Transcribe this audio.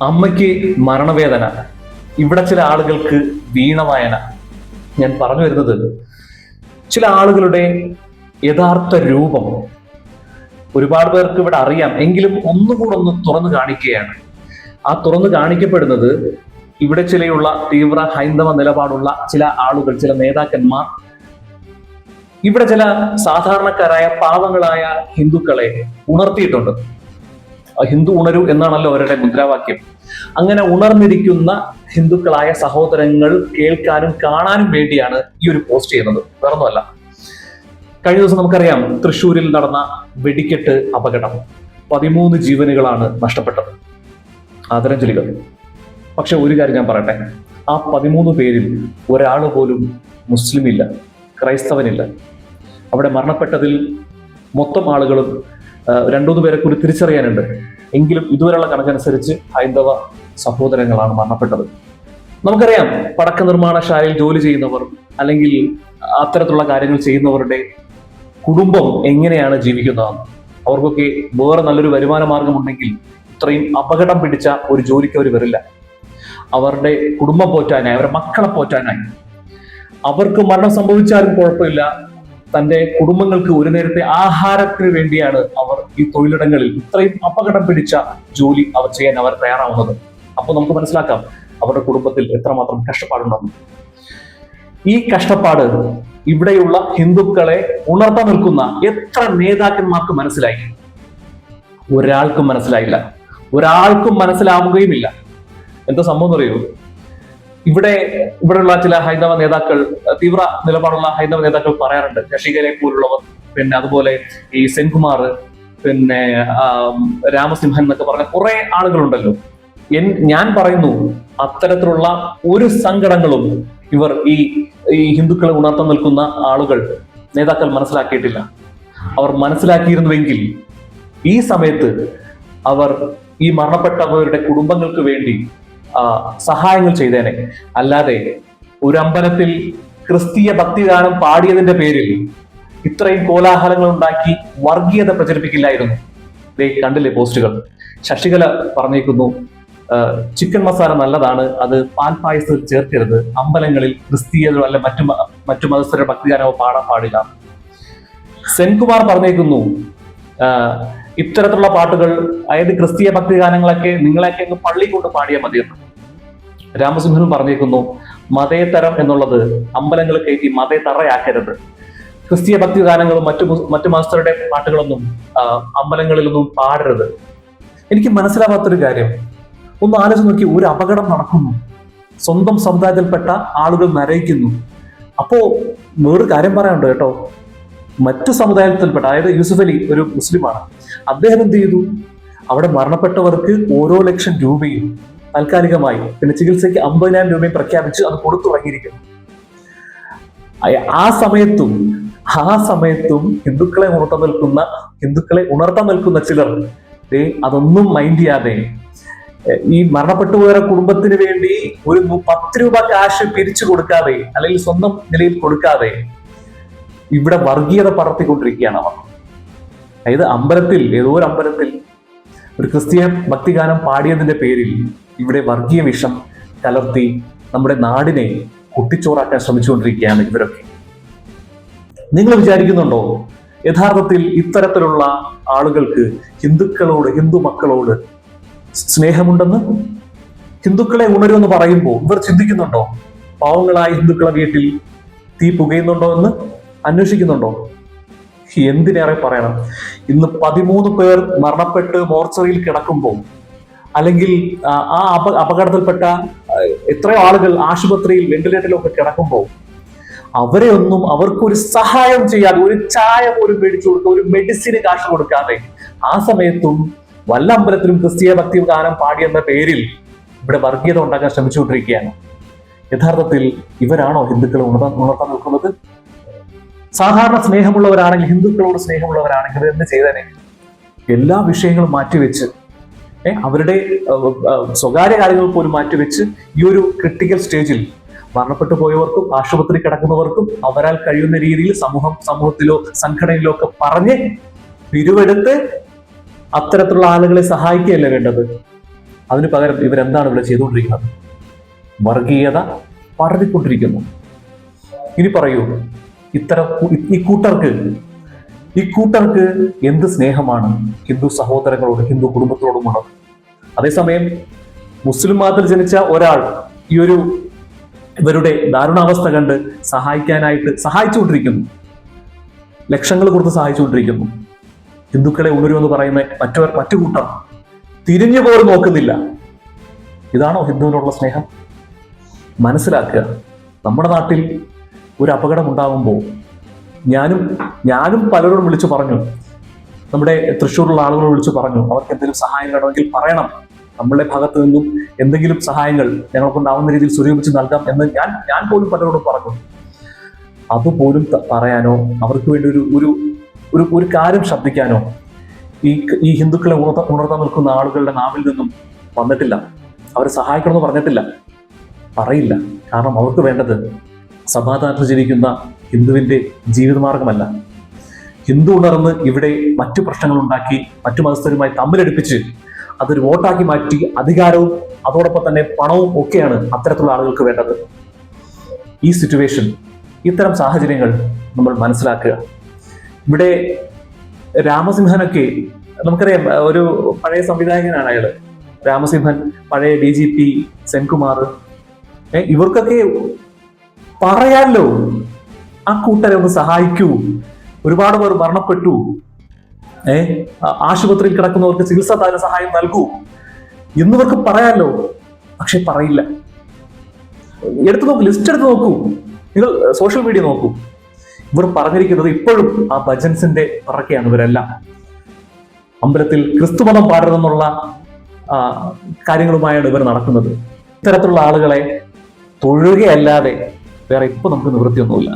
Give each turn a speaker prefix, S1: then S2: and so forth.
S1: അമ്മയ്ക്ക് മരണവേദന, ഇവിടെ ചില ആളുകൾക്ക് വീണവായന. ഞാൻ പറഞ്ഞു വരുന്നത്, ചില ആളുകളുടെ യഥാർത്ഥ രൂപം ഒരുപാട് പേർക്ക് ഇവിടെ അറിയാം, എങ്കിലും ഒന്നുകൂടെ ഒന്ന് തുറന്നു കാണിക്കുകയാണ്. ആ തുറന്നു കാണിക്കപ്പെടുന്നത് ഇവിടെ ചിലയുള്ള തീവ്ര ഹൈന്ദവ നിലപാടുള്ള ചില ആളുകൾ, ചില നേതാക്കന്മാർ ഇവിടെ ചില സാധാരണക്കാരായ പാവങ്ങളായ ഹിന്ദുക്കളെ ഉണർത്തിയിട്ടുണ്ട്. ഹിന്ദു ഉണരൂ എന്നാണല്ലോ അവരുടെ മുദ്രാവാക്യം. അങ്ങനെ ഉണർന്നിരിക്കുന്ന ഹിന്ദുക്കളായ സഹോദരങ്ങൾ കേൾക്കാനും കാണാനും വേണ്ടിയാണ് ഈ ഒരു പോസ്റ്റ് ചെയ്യുന്നത്, വേറൊന്നുമല്ല. കഴിഞ്ഞ ദിവസം നമുക്കറിയാം, തൃശ്ശൂരിൽ നടന്ന വെടിക്കെട്ട് അപകടം, 13 ജീവനുകളാണ് നഷ്ടപ്പെട്ടത്, ആദരാഞ്ജലികൾ. പക്ഷെ ഒരു കാര്യം ഞാൻ പറയട്ടെ, ആ 13 പേരിൽ ഒരാൾ പോലും മുസ്ലിം ഇല്ല, ക്രൈസ്തവനില്ല. അവിടെ മരണപ്പെട്ടതിൽ മൊത്തം ആളുകളും 2-3 പേരെ കൂടി തിരിച്ചറിയാനുണ്ട്. എങ്കിലും ഇതുവരെയുള്ള കണക്കനുസരിച്ച് ഹൈന്ദവ സഹോദരങ്ങളാണ് മരണപ്പെട്ടത്. നമുക്കറിയാം, പടക്ക നിർമ്മാണശാലയിൽ ജോലി ചെയ്യുന്നവർ അല്ലെങ്കിൽ അത്തരത്തിലുള്ള കാര്യങ്ങൾ ചെയ്യുന്നവരുടെ കുടുംബം എങ്ങനെയാണ് ജീവിക്കുന്നതെന്ന്. അവർക്കൊക്കെ വേറെ നല്ലൊരു വരുമാന മാർഗമുണ്ടെങ്കിൽ ഇത്രയും അപകടം പിടിച്ച ഒരു ജോലിക്ക് അവർ വരില്ല. അവരുടെ കുടുംബം പോറ്റാനായി, അവരുടെ മക്കളെ പോറ്റാനായി, അവർക്ക് മരണം സംഭവിച്ചാലും കുഴപ്പമില്ല, തന്റെ കുടുംബങ്ങൾക്ക് ഒരു നേരത്തെ ആഹാരത്തിന് വേണ്ടിയാണ് അവർ ഈ തൊഴിലിടങ്ങളിൽ ഇത്രയും അപകടം പിടിച്ച ജോലി അവർ ചെയ്യാൻ അവർ തയ്യാറാവുന്നത്. അപ്പോൾ നമുക്ക് മനസ്സിലാക്കാം അവരുടെ കുടുംബത്തിൽ എത്രമാത്രം കഷ്ടപ്പാടുണ്ടെന്ന്. ഈ കഷ്ടപ്പാട് ഇവിടെയുള്ള ഹിന്ദുക്കളെ ഉണർത്താൻ നിൽക്കുന്ന എത്ര നേതാക്കന്മാർക്ക് മനസ്സിലായി? ഒരാൾക്കും മനസ്സിലായില്ല, ഒരാൾക്കും മനസ്സിലാവുകയുമില്ല. എന്താ സംഭവം എന്ന് അറിയൂ? ഇവിടെയുള്ള ചില ഹൈന്ദവ നേതാക്കൾ, തീവ്ര നിലപാടുള്ള ഹൈന്ദവ നേതാക്കൾ പറയാറുണ്ട്, ശശികലയെ പോലുള്ളവർ, പിന്നെ അതുപോലെ ഈ സെൻകുമാർ, പിന്നെ രാമസിംഹൻ എന്നൊക്കെ പറഞ്ഞ കുറെ ആളുകളുണ്ടല്ലോ. ഞാൻ പറയുന്നു, അത്തരത്തിലുള്ള ഒരു സങ്കടങ്ങളും ഇവർ ഈ ഹിന്ദുക്കളെ ഉണർത്താൻ നിൽക്കുന്ന ആളുകൾ, നേതാക്കൾ മനസ്സിലാക്കിയിട്ടില്ല. അവർ മനസ്സിലാക്കിയിരുന്നുവെങ്കിൽ ഈ സമയത്ത് അവർ ഈ മരണപ്പെട്ടവരുടെ കുടുംബങ്ങൾക്ക് വേണ്ടി സഹായങ്ങൾ ചെയ്തേനെ. അല്ലാതെ ഒരു അമ്പലത്തിൽ ക്രിസ്തീയ ഭക്തിഗാനം പാടിയതിന്റെ പേരിൽ ഇത്രയും കോലാഹലങ്ങൾ ഉണ്ടാക്കി വർഗീയത പ്രചരിപ്പിക്കില്ലായിരുന്നു. കണ്ടില്ലേ പോസ്റ്റുകൾ? ശശികല പറഞ്ഞേക്കുന്നു, ചിക്കൻ മസാല നല്ലതാണ്, അത് പാൽ പായസത്തിൽ ചേർക്കരുത്, അമ്പലങ്ങളിൽ ക്രിസ്തീയതോ അല്ല മറ്റു മതസ്ഥരുടെ ഭക്തിഗാനമോ പാടാൻ പാടില്ല. സെൻകുമാർ പറഞ്ഞേക്കുന്നു, ഇത്തരത്തിലുള്ള പാട്ടുകൾ, അതായത് ക്രിസ്തീയ ഭക്തിഗാനങ്ങളൊക്കെ നിങ്ങളെയൊക്കെ അങ്ങ് പള്ളി കൊണ്ട് പാടിയാൽ മതിയെന്ന്. രാമസിംഹൻ പറഞ്ഞേക്കുന്നു, മതേതരം എന്നുള്ളത് അമ്പലങ്ങൾ കയറ്റി മതേതറയാക്കരുത്, ക്രിസ്തീയ ഭക്തിഗാനങ്ങളും മറ്റു മതസ്ഥരുടെ പാട്ടുകളൊന്നും അമ്പലങ്ങളിലൊന്നും പാടരുത്. എനിക്ക് മനസ്സിലാവാത്തൊരു കാര്യം, ഒന്ന് ആലോചിച്ച് നോക്കി, ഒരു അപകടം നടക്കുന്നു, സ്വന്തം സമുദായത്തിൽപ്പെട്ട ആളുകൾ നരയിക്കുന്നു. അപ്പോ വേറൊരു കാര്യം പറയാനുണ്ട് കേട്ടോ, മറ്റു സമുദായത്തിൽപ്പെട്ട, അതായത് യൂസുഫ് അലി ഒരു മുസ്ലിമാണ്, അദ്ദേഹം എന്ത് ചെയ്തു? അവിടെ മരണപ്പെട്ടവർക്ക് ഓരോ ലക്ഷം രൂപയും താൽക്കാലികമായി, പിന്നെ ചികിത്സയ്ക്ക് 50,000 രൂപയും പ്രഖ്യാപിച്ച് അത് കൊടുത്തു തുടങ്ങിയിരിക്കുന്നു. ആ സമയത്തും ഹിന്ദുക്കളെ ഉണർത്താൻ നിൽക്കുന്ന ചിലർ അതൊന്നും മൈൻഡ് ചെയ്യാതെ, ഈ മരണപ്പെട്ടു പോയ കുടുംബത്തിന് വേണ്ടി ഒരു 10 രൂപ കാശ് പിരിച്ചു കൊടുക്കാതെ, അല്ലെങ്കിൽ സ്വന്തം നിലയിൽ കൊടുക്കാതെ ഇവിടെ വർഗീയത പടർത്തിക്കൊണ്ടിരിക്കുകയാണ് അവർ. അതായത് ഏതോ ഒരു അമ്പലത്തിൽ ഒരു ക്രിസ്തീയ ഭക്തിഗാനം പാടിയതിന്റെ പേരിൽ ഇവിടെ വർഗീയ വിഷം കലർത്തി നമ്മുടെ നാടിനെ കുട്ടിച്ചോറാക്കാൻ ശ്രമിച്ചുകൊണ്ടിരിക്കുകയാണ് ഇവരൊക്കെ. നിങ്ങൾ വിചാരിക്കുന്നുണ്ടോ യഥാർത്ഥത്തിൽ ഇത്തരത്തിലുള്ള ആളുകൾക്ക് ഹിന്ദു മക്കളോട് സ്നേഹമുണ്ടെന്ന്? ഹിന്ദുക്കളെ ഉണരുമെന്ന് പറയുമ്പോൾ ഇവർ ചിന്തിക്കുന്നുണ്ടോ പാവങ്ങളായ ഹിന്ദുക്കളെ വീട്ടിൽ തീ പുകയുന്നുണ്ടോ എന്ന് അന്വേഷിക്കുന്നുണ്ടോ? എന്തിനേറെ പറയണം, ഇന്ന് 13 പേർ മരണപ്പെട്ട് മോർച്ചറിയിൽ കിടക്കുമ്പോൾ, അല്ലെങ്കിൽ ആ അപകടത്തിൽപ്പെട്ട എത്രയോ ആളുകൾ ആശുപത്രിയിൽ വെന്റിലേറ്ററിലൊക്കെ കിടക്കുമ്പോൾ, അവർക്കൊരു സഹായം ചെയ്യാതെ, ഒരു ചായ പോലും മേടിച്ചു കൊടുക്കുക, ഒരു മെഡിസിന് കാശ് കൊടുക്കാതെ, ആ സമയത്തും വല്ല അമ്പലത്തിലും ക്രിസ്തീയ ഭക്തി ഗാനം പാടിയെന്ന പേരിൽ ഇവിടെ വർഗീയത ഉണ്ടാക്കാൻ ശ്രമിച്ചുകൊണ്ടിരിക്കുകയാണ്. യഥാർത്ഥത്തിൽ ഇവരാണോ ഹിന്ദുക്കളെ ഉണർത്താൻ നിൽക്കുന്നത്? സാധാരണ സ്നേഹമുള്ളവരാണെങ്കിൽ, ഹിന്ദുക്കളോട് സ്നേഹമുള്ളവരാണെങ്കിൽ എന്ത് ചെയ്തേനെ? എല്ലാ വിഷയങ്ങളും മാറ്റിവെച്ച്, അവരുടെ സ്വകാര്യ കാര്യങ്ങൾ പോലും മാറ്റിവെച്ച് ഈ ഒരു ക്രിട്ടിക്കൽ സ്റ്റേജിൽ മരണപ്പെട്ടു പോയവർക്കും ആശുപത്രി കിടക്കുന്നവർക്കും അവരാൽ കഴിയുന്ന രീതിയിൽ സമൂഹത്തിലോ സംഘടനയിലോ ഒക്കെ പറഞ്ഞ് പിരിവെടുത്ത് അത്തരത്തിലുള്ള ആളുകളെ സഹായിക്കുകയല്ലേ വേണ്ടത്? അതിനു പകരം ഇവരെന്താണ് ഇവിടെ ചെയ്തുകൊണ്ടിരിക്കുന്നത്? വർഗീയത പടർത്തിക്കൊണ്ടിരിക്കുന്നു. ഇനി പറയൂ, ഈ കൂട്ടർക്ക് എന്ത് സ്നേഹമാണ് ഹിന്ദു സഹോദരങ്ങളോട്, ഹിന്ദു കുടുംബത്തോടുമുള്ളത്? അതേസമയം മുസ്ലിം മതത്തിൽ ജനിച്ച ഒരാൾ ഇവരുടെ ദാരുണാവസ്ഥ കണ്ട് സഹായിച്ചുകൊണ്ടിരിക്കുന്നു, ലക്ഷങ്ങൾ കൊടുത്ത് സഹായിച്ചുകൊണ്ടിരിക്കുന്നു. ഹിന്ദുക്കളെ ഉണരുമെന്ന് പറയുന്ന മറ്റു കൂട്ടർ തിരിഞ്ഞു പോലും നോക്കുന്നില്ല. ഇതാണോ ഹിന്ദുവിനുള്ള സ്നേഹം? മനസ്സിലാക്കുക. നമ്മുടെ നാട്ടിൽ ഒരു അപകടം ഉണ്ടാകുമ്പോൾ ഞാനും പലരോടും വിളിച്ചു പറഞ്ഞു, നമ്മുടെ തൃശ്ശൂരിലുള്ള ആളുകളോട് വിളിച്ചു പറഞ്ഞു, അവർക്ക് എന്തെങ്കിലും സഹായം വേണമെങ്കിൽ പറയണം, നമ്മളുടെ ഭാഗത്ത് നിന്നും എന്തെങ്കിലും സഹായങ്ങൾ ഞങ്ങൾക്കുണ്ടാവുന്ന രീതിയിൽ സ്വരൂപിച്ച് നൽകാം എന്ന് ഞാൻ പോലും പലരോടും പറഞ്ഞു. അതുപോലും പറയാനോ അവർക്ക് വേണ്ടി ഒരു കാര്യം ശബ്ദിക്കാനോ ഈ ഹിന്ദുക്കളെ ഉണർത്താൻ നിൽക്കുന്ന ആളുകളുടെ നാവിൽ നിന്നും വന്നിട്ടില്ല. അവരെ സഹായിക്കണമെന്ന് പറഞ്ഞിട്ടില്ല, പറയില്ല. കാരണം അവർക്ക് വേണ്ടത് സമാധാനത്തിൽ ജീവിക്കുന്ന ഹിന്ദുവിന്റെ ജീവിതമാർഗമല്ല. ഹിന്ദു ഉണർന്ന് ഇവിടെ മറ്റു പ്രശ്നങ്ങൾ ഉണ്ടാക്കി മറ്റു മതസ്ഥരുമായി തമ്മിലടുപ്പിച്ച് അതൊരു വോട്ടാക്കി മാറ്റി അധികാരവും അതോടൊപ്പം തന്നെ പണവും ഒക്കെയാണ് അത്തരത്തിലുള്ള ആളുകൾക്ക് വേണ്ടത്. ഈ സിറ്റുവേഷൻ, ഇത്തരം സാഹചര്യങ്ങൾ നമ്മൾ മനസ്സിലാക്കുക. ഇവിടെ രാമസിംഹനൊക്കെ നമുക്കറിയാം, ഒരു പഴയ സംവിധായകനാണ് അയാള്. രാമസിംഹൻ, പഴയ DGP സെൻകുമാർ, ഇവർക്കൊക്കെ പറയാലോ, ആ കൂട്ടരെ ഒന്ന് സഹായിക്കൂ, ഒരുപാട് പേർ മരണപ്പെട്ടു, ആശുപത്രിയിൽ കിടക്കുന്നവർക്ക് ചികിത്സാ സഹായം നൽകൂ എന്നിവർക്ക് പറയാലോ. പക്ഷെ പറയില്ല. എടുത്തു നോക്കൂ, ലിസ്റ്റ് എടുത്ത് നോക്കൂ, നിങ്ങൾ സോഷ്യൽ മീഡിയ നോക്കൂ. ഇവർ പറഞ്ഞിരിക്കുന്നത് ഇപ്പോഴും ആ ഭജൻസിന്റെ പിറക്കെയാണ് ഇവരെല്ലാം. അമ്പലത്തിൽ ക്രിസ്തുമതം പാടരുതെന്നുള്ള കാര്യങ്ങളുമായാണ് ഇവർ നടക്കുന്നത്. ഇത്തരത്തിലുള്ള ആളുകളെ തൊഴുകയല്ലാതെ വേറെ ഇപ്പൊ നമുക്ക് നിവൃത്തിയൊന്നുമില്ല.